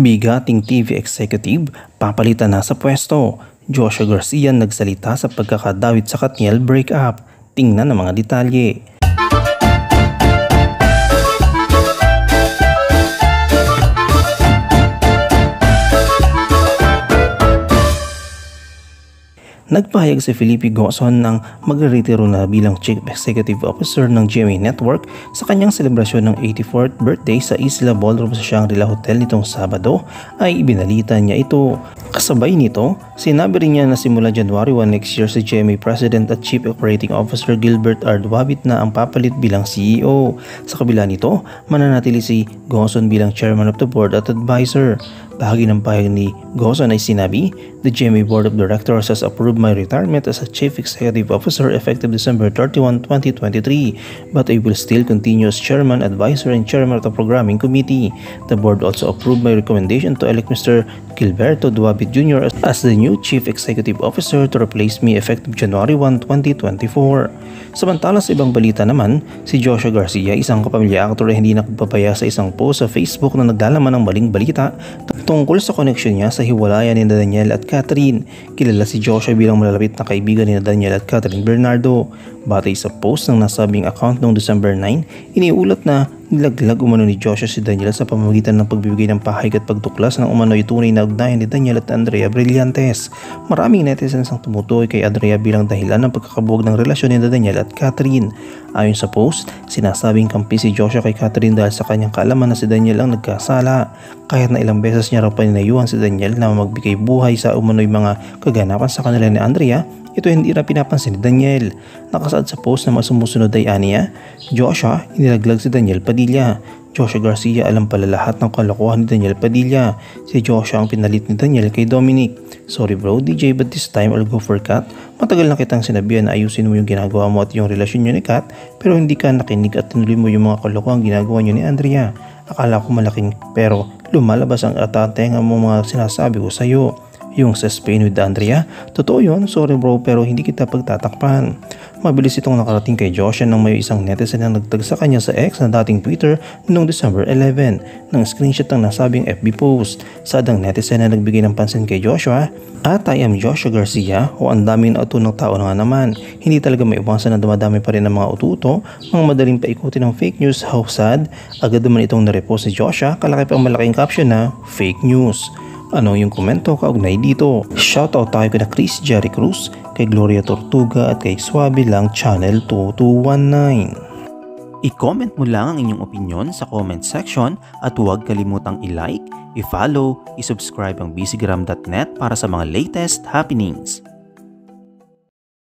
Bigating TV executive, papalitan na sa pwesto. Joshua Garcia nagsalita sa pagkakadawit sa Katniel breakup. Tingnan ang mga detalye. Nagpahayag si Felipe Gozon ng magre-retiro na bilang Chief Executive Officer ng GMA Network sa kanyang selebrasyon ng 84th birthday sa Isla Ballroom sa Shangri-La Hotel nitong Sabado ay ibinalita niya ito. Kasabay nito, sinabi rin niya na simula January 1 next year si GMA President at Chief Operating Officer Gilbert R. Duabit na ang papalit bilang CEO. Sa kabila nito, mananatili si Gozon bilang Chairman of the Board at Advisor. Bahagi ng pahayag ni Gozon ay sinabi, "The GMA Board of Directors has approved my retirement as a Chief Executive Officer effective December 31, 2023, but I will still continue as Chairman, Advisor, and Chairman of the Programming Committee. The Board also approved my recommendation to elect Mr. Gilberto Duabit Jr. as the new Chief Executive Officer to replace me effective January 1, 2024. Samantala sa ibang balita naman, si Joshua Garcia, isang kapamilya aktor ay hindi nakapapaya sa isang post sa Facebook na naglalaman ng maling balita tungkol sa koneksyon niya sa hiwalayan ni Daniel at Catherine. Kilala si Joshua bilang malalapit na kaibigan ni Daniel at Catherine Bernardo. Batay sa post ng nasabing account noong December 9, iniulat na nilaglag umano ni Joshua si Daniel sa pamamagitan ng pagbibigay ng pahayag at pagtuklas ng umano'y tunay na ugnayan ni Daniel at Andrea Brillantes. Maraming netizens ang tumutukoy kay Andrea bilang dahilan ng pagkakabuwag ng relasyon ni Daniel at Catherine. Ayon sa post, sinasabing kampi si Joshua kay Catherine dahil sa kanyang kaalaman na si Daniel ang nagkasala. Kahit na ilang beses niya raw paninayuhan si Daniel na magbigay buhay sa umano'y mga kaganapan sa kanila ni Andrea, ito hindi na pinapansin ni Daniel. Nakasaad sa post na masumusunod ay aniya, Joshua, inilaglag si Daniel Padilla. Joshua Garcia, alam pala lahat ng kalokohan ni Daniel Padilla. Si Joshua ang pinalit ni Daniel kay Dominic. Sorry bro, DJ, but this time I'll go for Kat. Matagal na kitang sinabihan na ayusin mo yung ginagawa mo at yung relasyon niyo ni Kat, pero hindi ka nakinig at tinuloy mo yung mga kalokohan ginagawa niyo ni Andrea. Akala ko malaking pero lumalabas ang atatenga mo mga sinasabi ko sa'yo. Yung sa Spain with Andrea, totoo yun, sorry bro pero hindi kita pagtatakpan. Mabilis itong nakarating kay Joshua nang may isang netizen na nagtag sa kanya sa ex na dating Twitter noong December 11 ng screenshot ng nasabing FB post. Saad ang netizen na nagbigay ng pansin kay Joshua, "At I am Joshua Garcia o ang dami na uto ng tao na nga naman. Hindi talaga may iwasan na dumadami pa rin ang mga ututo, mga madaling paikutin ng fake news, how sad." Agad naman itong narepost si Joshua, kalaki pa ang malaking caption na fake news. Ano yung komento kaugnay dito? Shoutout tayo kay Chris Jerry Cruz, kay Gloria Tortuga at kay Swabe Lang Channel 2219. I-comment mo lang ang inyong opinion sa comment section at huwag kalimutang i-like, i-follow, i-subscribe ang bcgram.net para sa mga latest happenings.